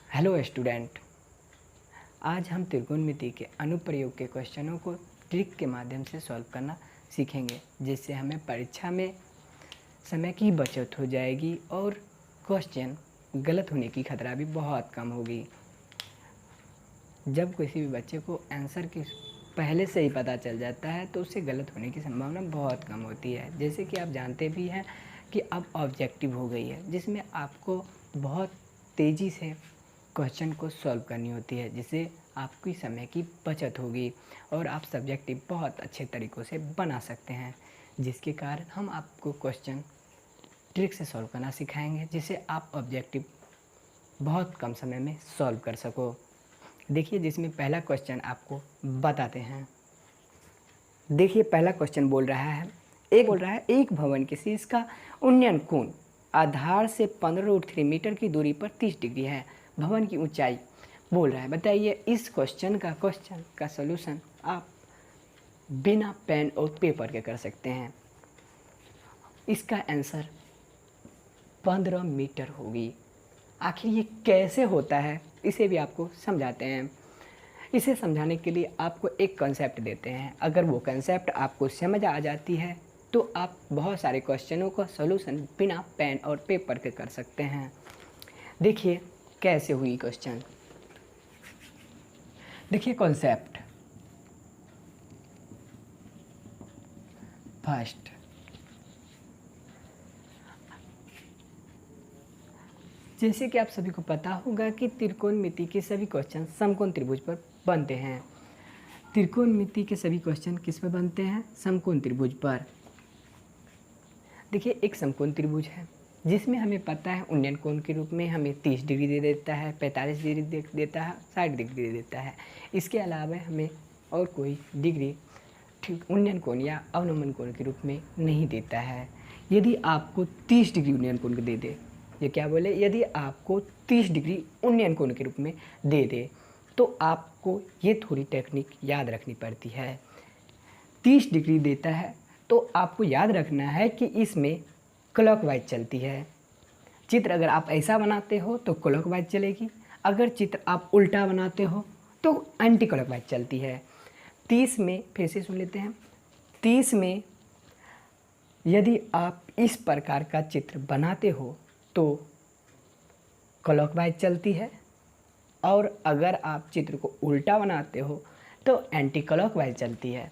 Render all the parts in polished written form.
Hello student, आज हम त्रिकोणमिति के अनुप्रयोग के क्वेश्चनों को ट्रिक के माध्यम से सॉल्व करना सीखेंगे, जिससे हमें परीक्षा में समय की बचत हो जाएगी और क्वेश्चन गलत होने की खतरा भी बहुत कम होगी। जब किसी भी बच्चे को आंसर की पहले से ही पता चल जाता है तो उससे गलत होने की संभावना बहुत कम होती है। जैसे कि आप जानते भी हैं कि अब ऑब्जेक्टिव हो गई है, जिसमें आपको बहुत तेज़ी से क्वेश्चन को सॉल्व करनी होती है, जिससे आपकी समय की बचत होगी और आप सब्जेक्टिव बहुत अच्छे तरीक़ों से बना सकते हैं, जिसके कारण हम आपको क्वेश्चन ट्रिक से सॉल्व करना सिखाएंगे, जिससे आप ऑब्जेक्टिव बहुत कम समय में सॉल्व कर सको। देखिए, जिसमें पहला क्वेश्चन आपको बताते हैं। देखिए, पहला क्वेश्चन बोल रहा है एक भवन के शीर्ष का उन्नयन कोण आधार से 15√3 मीटर की दूरी पर 30 डिग्री है। भवन की ऊंचाई बोल रहा है। बताइए, इस क्वेश्चन का सलूशन आप बिना पेन और पेपर के कर सकते हैं। इसका आंसर 15 मीटर होगी। आखिर ये कैसे होता है, इसे भी आपको समझाते हैं। इसे समझाने के लिए आपको एक कॉन्सेप्ट देते हैं। अगर वो कॉन्सेप्ट आपको समझ आ जाती है तो आप बहुत सारे क्वेश्चनों का सलूशन बिना पेन और पेपर के कर सकते हैं। देखिए कैसे हुई क्वेश्चन। देखिए कॉन्सेप्ट। फर्स्ट, जैसे कि आप सभी को पता होगा कि त्रिकोणमिति के सभी क्वेश्चन समकोण त्रिभुज पर बनते हैं। त्रिकोणमिति के सभी क्वेश्चन किस पर बनते हैं? समकोण त्रिभुज पर। देखिए, एक समकोण त्रिभुज है जिसमें हमें पता है उन्नयन कोण के रूप में हमें 30 डिग्री दे देता है, 45 डिग्री दे देता है, 60 डिग्री दे देता है। इसके अलावा हमें और कोई डिग्री ठीक उन्नयन कोण या अवनमन कोण के रूप में नहीं देता है। यदि आपको 30 डिग्री उन्नयन कोण दे दे, ये क्या बोले, यदि आपको 30 डिग्री उन्नयन कोण के रूप में दे दे तो आपको ये थोड़ी टेक्निक याद रखनी पड़ती है। 30 डिग्री देता है तो आपको याद रखना है कि इसमें क्लॉकवाइज चलती है। चित्र अगर आप ऐसा बनाते हो तो क्लॉकवाइज चलेगी, अगर चित्र आप उल्टा बनाते हो तो एंटी क्लॉकवाइज चलती है। 30 में फिर से सुन लेते हैं। 30 में यदि आप इस प्रकार का चित्र बनाते हो तो क्लॉकवाइज चलती है, और अगर आप चित्र को उल्टा बनाते हो तो एंटी क्लॉकवाइज चलती है।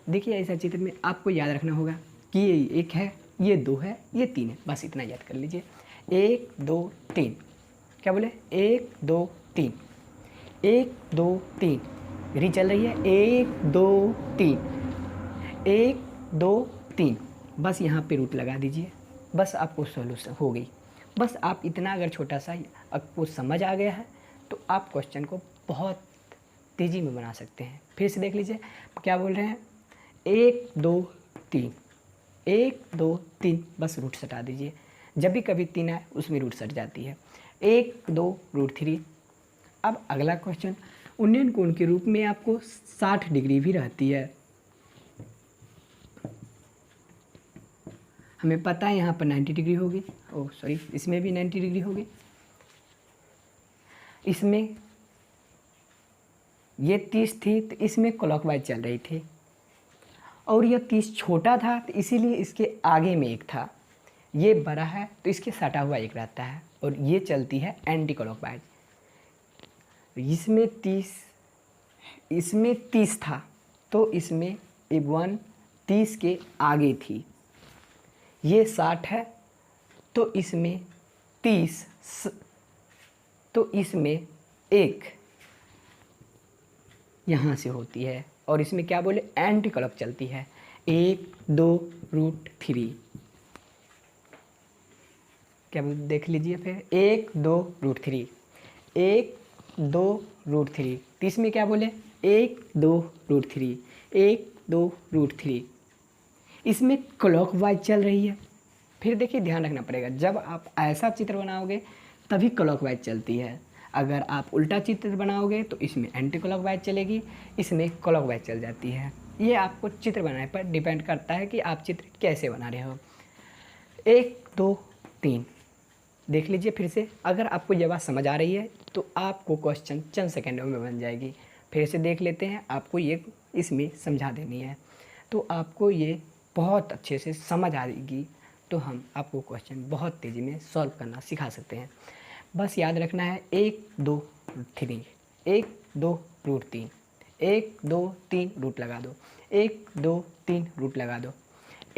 देखिए, ऐसा चित्र में आपको याद रखना होगा कि ये 1 है, ये 2 है, ये 3 है, बस इतना याद कर लीजिए। 1 2 3, क्या बोले, 1 2 3, 1 2 3 घड़ी चल रही है। 1 2 3, 1 2 3, बस यहाँ पे रूट लगा दीजिए, बस आपको सॉल्यूशन हो गई। बस आप इतना अगर छोटा सा आपको समझ आ गया है तो आप क्वेश्चन को बहुत तेज़ी में बना सकते हैं। फिर से देख लीजिए क्या बोल रहे हैं। 1 2 3, 1 2 3, बस रूट सटा दीजिए। जब भी कभी 3 आए उसमें रूट सट जाती है। 1 2 √3। अब अगला क्वेश्चन, उन्नयन कोण के रूप में आपको 60 डिग्री भी रहती है। हमें पता है यहाँ पर 90 डिग्री होगी, ओह सॉरी, इसमें भी 90 डिग्री होगी। इसमें ये 30 थी तो इसमें क्लॉकवाइज चल रही थी, और यह 30 छोटा था तो इसीलिए इसके आगे में 1 था। ये बड़ा है तो इसके सटा हुआ 1 रहता है, और ये चलती है एंटी क्लॉकवाइज। इसमें 30 था तो इसमें 1 30 के आगे थी। ये 60 है तो इसमें 30, तो इसमें 1 यहाँ से होती है, और इसमें क्या बोले, एंटी क्लॉक चलती है। 1 2 √3, क्या देख लीजिए फिर। 1 2 √3, 1 2 √3, तो इसमें क्या बोले, 1 2 √3, 1 2 √3। इसमें क्लॉकवाइज चल रही है। फिर देखिए, ध्यान रखना पड़ेगा, जब आप ऐसा चित्र बनाओगे तभी क्लॉकवाइज चलती है। अगर आप उल्टा चित्र बनाओगे तो इसमें एंटी क्लॉकवाइज चलेगी, इसमें क्लॉकवाइज चल जाती है। ये आपको चित्र बनाने पर डिपेंड करता है कि आप चित्र कैसे बना रहे हो। 1 2 3, देख लीजिए फिर से। अगर आपको ये बात समझ आ रही है तो आपको क्वेश्चन चंद सेकंडों में बन जाएगी। फिर से देख लेते हैं, आपको ये इसमें समझा देनी है तो आपको ये बहुत अच्छे से समझ आएगी, तो हम आपको क्वेश्चन बहुत तेज़ी में सॉल्व करना सिखा सकते हैं। बस याद रखना है 1 2 3, 1 2 रूट 3, 1 2 3 रूट लगा दो, 1 2 3 रूट लगा दो,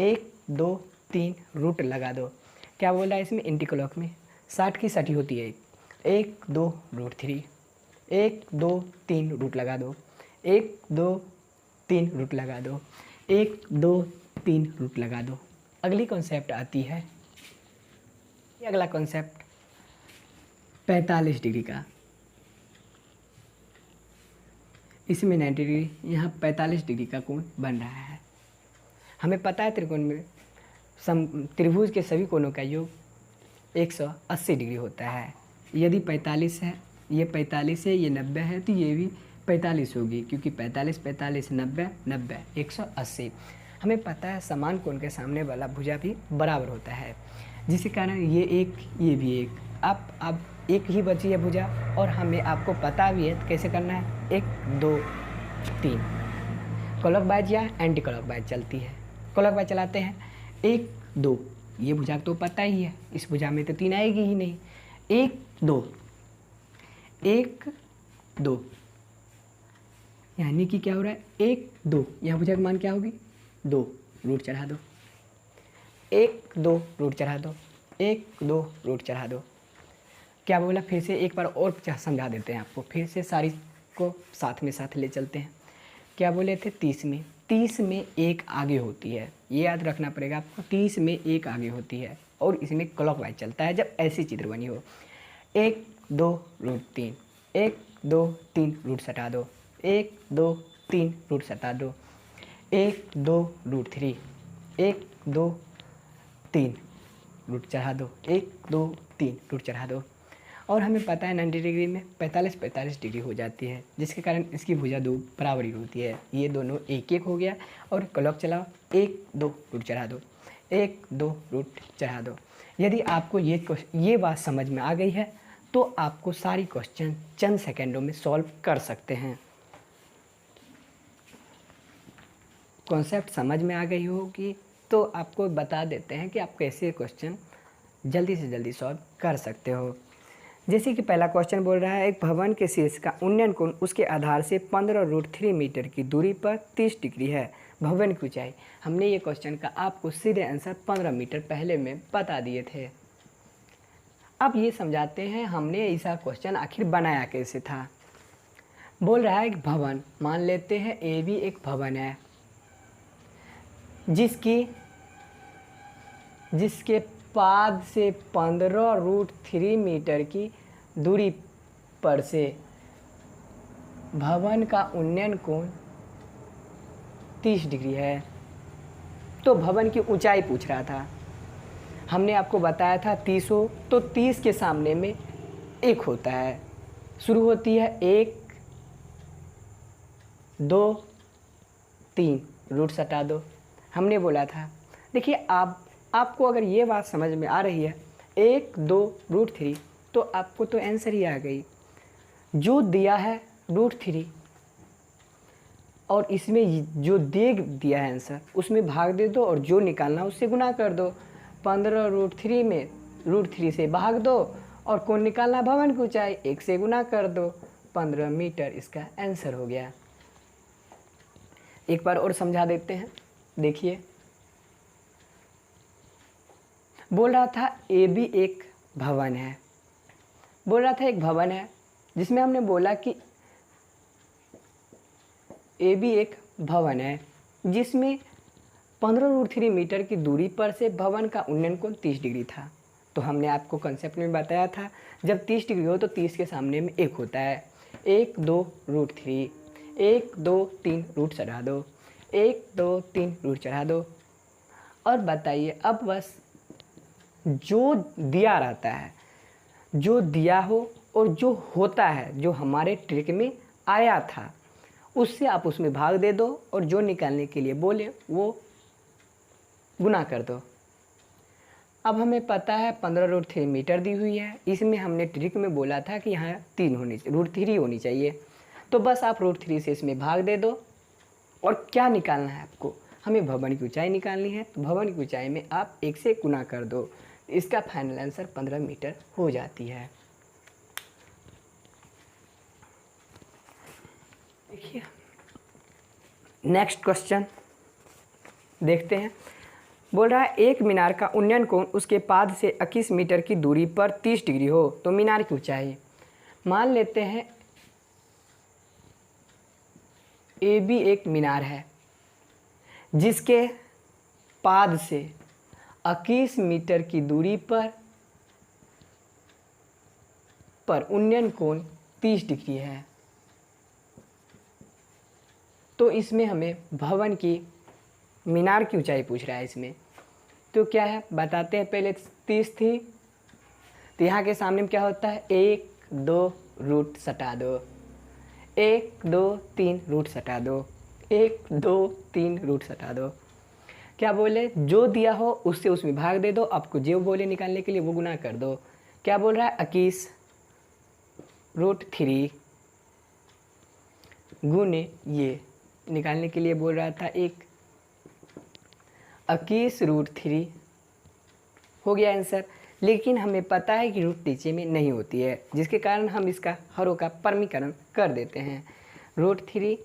1 2 3 रूट लगा दो। क्या बोला है इसमें, एंटी क्लॉक में 60 की 60 होती है 1 2 रूट 3, 1 2 3 रूट लगा दो, 1 2 3 रूट लगा दो, 1 2 3 रूट लगा दो। अगली कॉन्सेप्ट आती है, अगला कॉन्सेप्ट 45 डिग्री का। इसमें 90 डिग्री, यहाँ 45 डिग्री का कोण बन रहा है। हमें पता है त्रिकोण में त्रिभुज के सभी कोणों का योग 180 डिग्री होता है। यदि 45 है, ये 45 है, ये 90 है, तो ये भी 45 होगी, क्योंकि 45 45 90 90 180। हमें पता है समान कोण के सामने वाला भुजा भी बराबर होता है, जिसके कारण ये एक, ये भी एक। अब एक ही बची है भुजा, और हमें आपको पता भी है कैसे करना है। 1 2 3 क्लॉकवाइज या एंटी क्लॉकवाइज चलती है। क्लॉकवाइज चलाते हैं, 1 2, ये भुजा तो पता ही है, इस भुजा में तो 3 आएगी ही नहीं। 1 2 1 2, यानी कि क्या हो रहा है, 1 2, यहाँ भुजा का मान क्या होगी 2, रूट चढ़ा दो, 1 2 रूट चढ़ा दो, 1 2 रूट चढ़ा दो। क्या बोला, फिर से एक बार और समझा देते हैं आपको, फिर से सारी को साथ में साथ ले चलते हैं। क्या बोले थे, 30 में एक आगे होती है, ये याद रखना पड़ेगा आपको। 30 में एक आगे होती है और इसमें क्लॉकवाइज चलता है जब ऐसी चित्र बनी हो। 1 2 रूट 3, 1 2 3 रूट सटा दो, 1 2 3 रूट सटा दो, 1 2 रूट 3, 1 2 3 रूट चढ़ा दो, 1 2 3 रूट चढ़ा दो। और हमें पता है 90 डिग्री में 45 45 डिग्री हो जाती है, जिसके कारण इसकी भुजा दो बराबरी होती है। ये दोनों एक एक हो गया, और क्लॉक चलाओ, 1 2 रूट चढ़ा दो, 1 2 रूट चढ़ा दो। यदि आपको ये बात समझ में आ गई है तो आपको सारी क्वेश्चन चंद सेकेंडों में सॉल्व कर सकते हैं। कॉन्सेप्ट समझ में आ गई होगी तो आपको बता देते हैं कि आप कैसे क्वेश्चन जल्दी से जल्दी सॉल्व कर सकते हो। जैसे कि पहला क्वेश्चन बोल रहा है, एक भवन के शीर्ष का उन्नयन कोण उसके आधार से 15 रूट 3 मीटर की दूरी पर 30 डिग्री है। भवन की ऊंचाई, हमने ये क्वेश्चन का आपको सीधे आंसर 15 मीटर पहले में बता दिए थे। अब ये समझाते हैं हमने ऐसा क्वेश्चन आखिर बनाया कैसे था। बोल रहा है एक भवन, मान लेते हैं ए भी एक भवन है, जिसके पाद से 15 रूट 3 मीटर की दूरी पर से भवन का उन्नयन कोण 30 डिग्री है। तो भवन की ऊंचाई पूछ रहा था। हमने आपको बताया था 30 हो तो 30 के सामने में 1 होता है, शुरू होती है 1 2 3, रूट सटा दो। हमने बोला था, देखिए आपको अगर ये बात समझ में आ रही है 1 2 रूट 3, तो आपको तो आंसर ही आ गई। जो दिया है रूट 3 और इसमें जो दे दिया है आंसर उसमें भाग दे दो, और जो निकालना उससे गुना कर दो। 15 रूट 3 में रूट 3 से भाग दो, और कौन निकालना, भवन की ऊंचाई, 1 से गुना कर दो, 15 मीटर इसका आंसर हो गया। एक बार और समझा देते हैं, देखिए। बोल रहा था ए भी एक भवन है, बोल रहा था एक भवन है जिसमें हमने बोला कि ए भी एक भवन है जिसमें 15 रूट 3 मीटर की दूरी पर से भवन का उन्नयन कोण 30 डिग्री था। तो हमने आपको कंसेप्ट में बताया था जब 30 डिग्री हो तो 30 के सामने में 1 होता है। 1 2 रूट 3, 1 2 3 रूट चढ़ा दो, 1 2 3 रूट चढ़ा दो। और बताइए, अब बस जो दिया रहता है, जो दिया हो और जो होता है, जो हमारे ट्रिक में आया था, उससे आप उसमें भाग दे दो, और जो निकालने के लिए बोले वो गुना कर दो। अब हमें पता है 15√3 मीटर दी हुई है। इसमें हमने ट्रिक में बोला था कि यहाँ 3 होनी √3 होनी चाहिए। तो बस आप √3 से इसमें भाग दे दो। और क्या निकालना है आपको, हमें भवन की ऊंचाई निकालनी है। तो भवन की ऊंचाई में आप 1 से गुना कर दो, इसका फाइनल आंसर 15 मीटर हो जाती है। देखिए नेक्स्ट क्वेश्चन देखते हैं। बोल रहा है एक मीनार का उन्नयन कोण उसके पाद से 21 मीटर की दूरी पर 30 डिग्री हो तो मीनार की ऊंचाई। मान लेते हैं ए बी एक मीनार है जिसके पाद से 21 मीटर की दूरी पर उन्नयन कोण 30 डिग्री है। तो इसमें हमें भवन की मीनार की ऊंचाई पूछ रहा है। इसमें तो क्या है बताते हैं। पहले 30 थी तो यहाँ के सामने में क्या होता है, 1 2 रूट सटा दो, 1 2 3 रूट सटा दो, 1 2 3 रूट सटा दो। क्या बोले, जो दिया हो उससे उसमें भाग दे दो। आपको जो बोले निकालने के लिए वो गुना कर दो। क्या बोल रहा है, 21√3 गुने ये निकालने के लिए बोल रहा था। 21√3 हो गया आंसर। लेकिन हमें पता है कि रूट नीचे में नहीं होती है, जिसके कारण हम इसका हरों का परमीकरण कर देते हैं। √3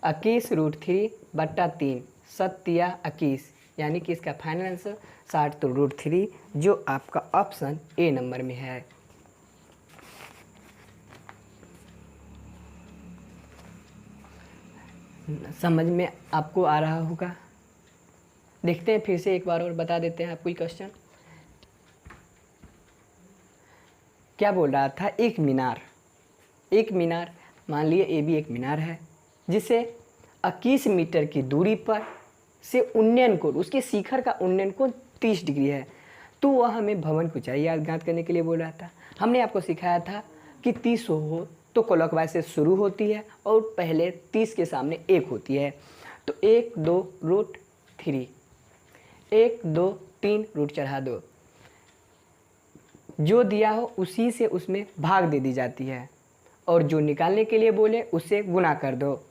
21√3 बट्टा 3 7 21, यानी कि इसका फाइनल आंसर 60। तो √3 जो आपका ऑप्शन ए नंबर में है। समझ में आपको आ रहा होगा। देखते हैं फिर से एक बार और बता देते हैं आपको क्वेश्चन। क्या बोल रहा था, एक मीनार मान लिए ए बी एक मीनार है जिसे 21 मीटर की दूरी पर से उन्नयन कोण, उसके शिखर का उन्नयन कोण 30 डिग्री है। तो वह हमें भवन को चाहिए ज्ञात करने के लिए बोल रहा था। हमने आपको सिखाया था कि 30 हो तो क्लॉकवाइज से शुरू होती है और पहले 30 के सामने 1 होती है। तो 1 2√3, 1 2 3 रूट चढ़ा दो। जो दिया हो उसी से उसमें भाग दे दी जाती है और जो निकालने के लिए बोले उससे गुना कर दो।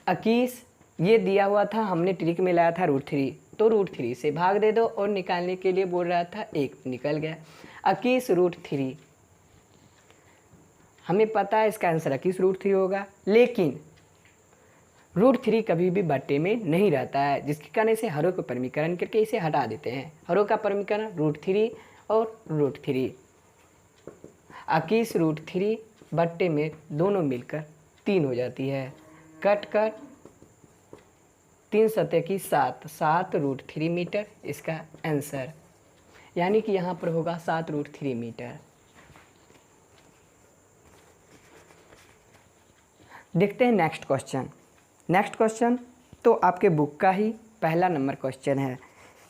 21 ये दिया हुआ था, हमने ट्रिक में लाया था √3, तो √3 से भाग दे दो और निकालने के लिए बोल रहा था 1, निकल गया 21√3। हमें पता है इसका आंसर 21√3 होगा। लेकिन √3 कभी भी बट्टे में नहीं रहता है, जिसके कारण इसे हरों का परमीकरण करके इसे हटा देते हैं। हरों का परमीकरण √3 और √3। 21√3 बट्टे में दोनों मिलकर 3 हो जाती है। कट कर 3 सतह की 7 मीटर इसका आंसर, यानी कि यहाँ पर होगा 7√3 मीटर। देखते हैं नेक्स्ट क्वेश्चन तो आपके बुक का ही पहला नंबर क्वेश्चन है।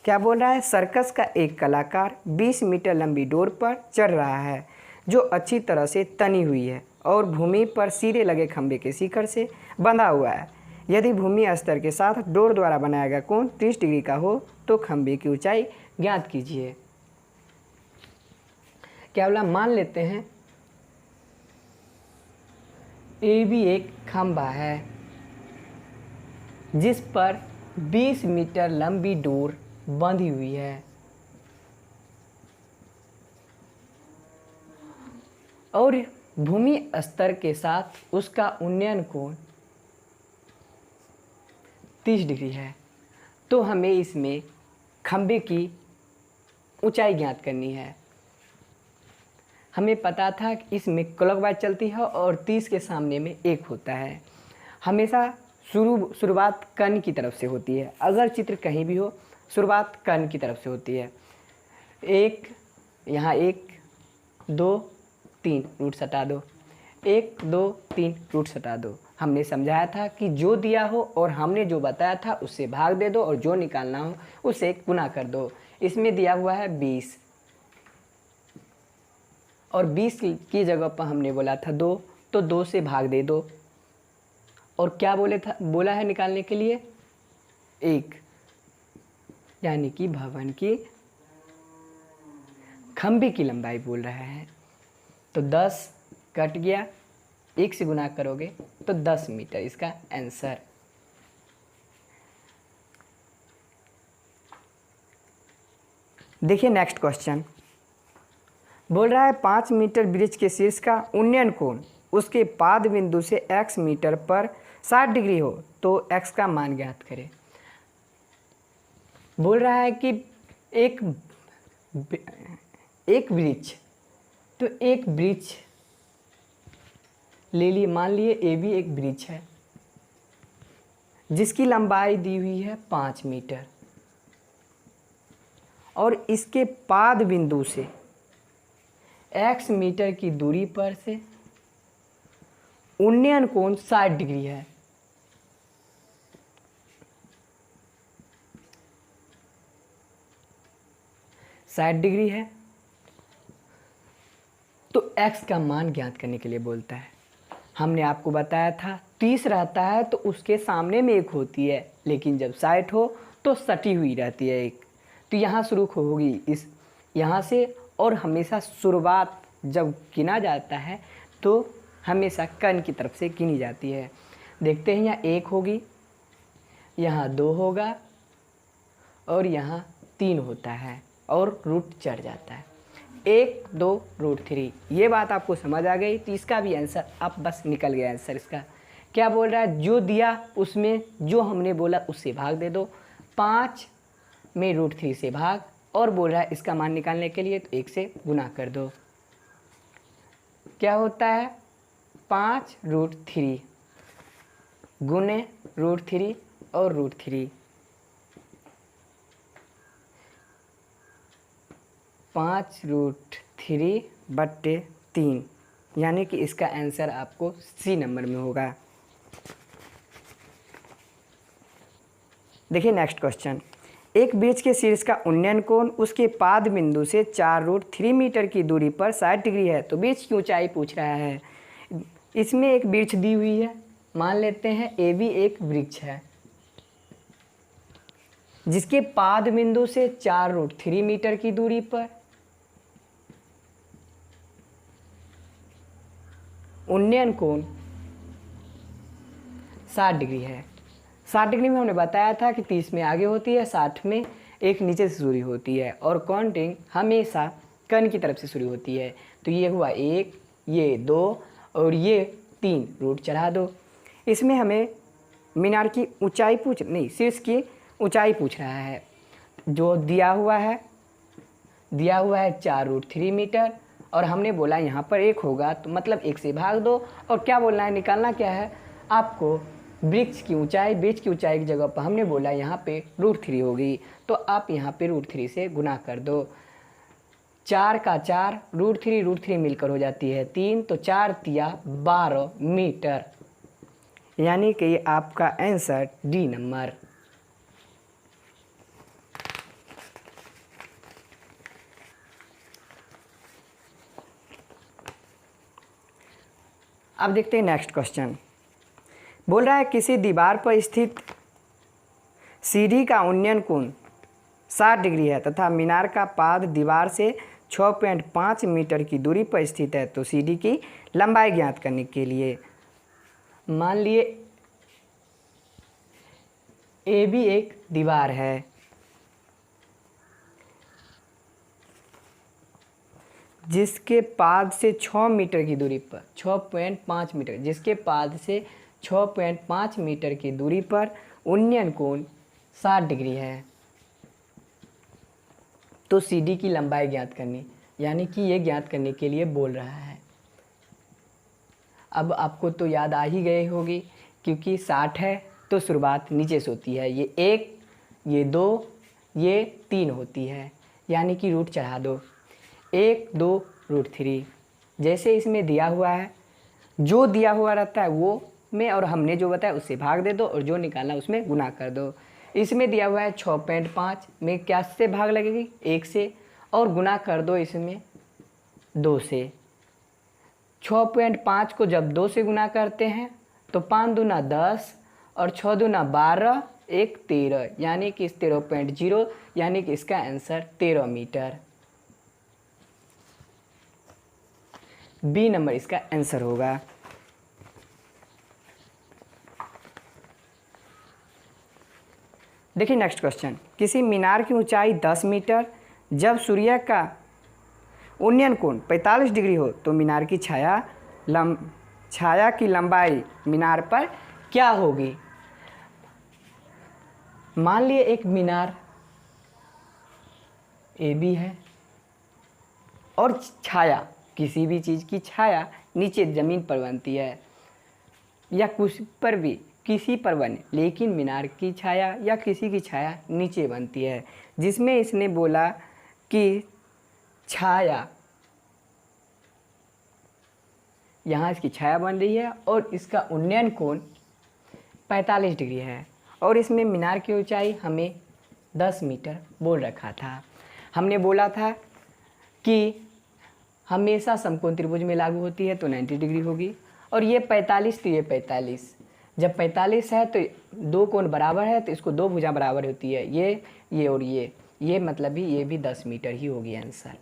क्या बोल रहा है, सर्कस का एक कलाकार 20 मीटर लंबी डोर पर चढ़ रहा है जो अच्छी तरह से तनी हुई है और भूमि पर सीधे लगे खंभे के शिखर से बंधा हुआ है। यदि भूमि स्तर के साथ डोर द्वारा बनाया गया कोण 30 डिग्री का हो तो खंभे की ऊंचाई ज्ञात कीजिए। क्या बोला, मान लेते हैं ए भी एक खंभा है जिस पर 20 मीटर लंबी डोर बंधी हुई है और भूमि स्तर के साथ उसका उन्नयन कोण 30 डिग्री है। तो हमें इसमें खंभे की ऊंचाई ज्ञात करनी है। हमें पता था कि इसमें क्लॉकवाइज चलती है और 30 के सामने में 1 होता है। हमेशा शुरुआत कर्ण की तरफ से होती है। अगर चित्र कहीं भी हो शुरुआत कर्ण की तरफ से होती है। 1 यहाँ 1 2 3 रूट सटा दो, 1 2 3 रूट सटा दो। हमने समझाया था कि जो दिया हो और हमने जो बताया था उससे भाग दे दो और जो निकालना हो उससे गुना कर दो। इसमें दिया हुआ है 20 और 20 की जगह पर हमने बोला था 2, तो 2 से भाग दे दो। और क्या बोला है निकालने के लिए 1, यानी कि भवन की खंभे की लंबाई बोल रहा है। तो 10 कट गया, 1 से गुना करोगे तो 10 मीटर इसका आंसर। देखिए नेक्स्ट क्वेश्चन बोल रहा है 5 मीटर वृक्ष के शीर्ष का उन्नयन कोण उसके पाद बिंदु से x मीटर पर 60 डिग्री हो तो x का मान ज्ञात करें। बोल रहा है कि एक वृक्ष, तो एक वृक्ष ले लिए, मान लिए ए भी एक वृक्ष है जिसकी लंबाई दी हुई है 5 मीटर और इसके पाद बिंदु से x मीटर की दूरी पर से उन्नयन कोण 60 डिग्री है। तो x का मान ज्ञात करने के लिए बोलता है। हमने आपको बताया था 30 रहता है तो उसके सामने में 1 होती है, लेकिन जब 60 हो तो सटी हुई रहती है 1। तो यहाँ शुरू होगी इस यहाँ से, और हमेशा शुरुआत जब गिना जाता है तो हमेशा कर्ण की तरफ से गिनी जाती है। देखते हैं यहाँ 1 होगी, यहाँ 2 होगा और यहाँ 3 होता है और रूट चढ़ जाता है 1 2 रूट 3। ये बात आपको समझ आ गई। तो इसका भी आंसर अब बस निकल गया आंसर। इसका क्या बोल रहा है, जो दिया उसमें जो हमने बोला उससे भाग दे दो, 5 में रूट 3 से भाग, और बोल रहा है इसका मान निकालने के लिए तो 1 से गुना कर दो। क्या होता है 5 रूट 3 गुने रूट 3 और रूट 3, 5 रूट 3 बट्टे 3, यानी कि इसका आंसर आपको सी नंबर में होगा। देखिए नेक्स्ट क्वेश्चन, एक वृक्ष के शीर्ष का उन्नयन कोण उसके पाद बिंदु से 4 रूट 3 मीटर की दूरी पर 60 डिग्री है। तो वृक्ष की ऊंचाई पूछ रहा है। इसमें एक वृक्ष दी हुई है, मान लेते हैं ए भी एक वृक्ष है जिसके पाद बिंदु से 4 रूट 3 मीटर की दूरी पर उन्नयन कोण 60 डिग्री है। 60 डिग्री में हमने बताया था कि 30 में आगे होती है, 60 में एक नीचे से शुरू होती है, और काउंटिंग हमेशा कर्ण की तरफ से शुरू होती है। तो ये हुआ 1, ये 2 और ये 3, रूट चढ़ा दो। इसमें हमें मीनार की ऊंचाई शीर्ष की ऊंचाई पूछ रहा है। जो दिया हुआ है 4 रूट 3 मीटर, और हमने बोला यहाँ पर 1 होगा तो मतलब 1 से भाग दो। और क्या बोलना है, निकालना क्या है आपको, वृक्ष की ऊंचाई की जगह पर हमने बोला यहाँ पे रूट 3 होगी, तो आप यहाँ पे रूट 3 से गुना कर दो। 4 का 4 रूट 3 मिलकर हो जाती है 3, तो 4 तिया 12 मीटर, यानी कि आपका आंसर डी नंबर। अब देखते हैं नेक्स्ट क्वेश्चन। बोल रहा है किसी दीवार पर स्थित सीढ़ी का उन्नयन कोण 60 डिग्री है तथा मीनार का पाद दीवार से 6.5 मीटर की दूरी पर स्थित है। तो सीढ़ी की लंबाई ज्ञात करने के लिए मान लिए ए भी एक दीवार है जिसके पाद से 6 मीटर की दूरी पर 6.5 मीटर, जिसके पाद से 6.5 मीटर की दूरी पर उन्नयन कोण 60 डिग्री है। तो सीढ़ी की लंबाई ज्ञात करनी, यानी कि ये ज्ञात करने के लिए बोल रहा है। अब आपको तो याद आ ही गई होगी, क्योंकि 60 है तो शुरुआत नीचे से होती है। ये 1, ये 2, ये 3 होती है, यानी कि रूट चढ़ा दो। 1 2 रूट 3, जैसे इसमें दिया हुआ है, जो दिया हुआ रहता है वो में और हमने जो बताया उससे भाग दे दो, और जो निकालना उसमें गुना कर दो। इसमें दिया हुआ है 6.5 में क्या से भाग लगेगी 1 से, और गुना कर दो इसमें 2 से। 6.5 को जब 2 से गुना करते हैं तो 5 दूना 10 और 6 दूना 12, 1 13, यानी कि 13.0, यानी कि इसका आंसर 13 मीटर। बी नंबर इसका आंसर होगा। देखिए नेक्स्ट क्वेश्चन, किसी मीनार की ऊंचाई 10 मीटर, जब सूर्य का उन्नयन कोण 45 डिग्री हो तो मीनार की छाया की लंबाई मीनार पर क्या होगी। मान लिए एक मीनार ए बी है और छाया, किसी भी चीज़ की छाया नीचे ज़मीन पर बनती है या कुछ पर भी, किसी पर बने, लेकिन मीनार की छाया या किसी की छाया नीचे बनती है, जिसमें इसने बोला कि छाया, यहाँ इसकी छाया बन रही है और इसका उन्नयन कोण 45 डिग्री है और इसमें मीनार की ऊंचाई हमें 10 मीटर बोल रखा था। हमने बोला था कि हमेशा समकोण त्रिभुज में लागू होती है तो 90 डिग्री होगी और ये 45 तो ये 45, जब 45 है तो दो कोण बराबर है तो इसको दो भुजा बराबर होती है, ये और ये मतलब भी ये भी 10 मीटर ही होगी आंसर।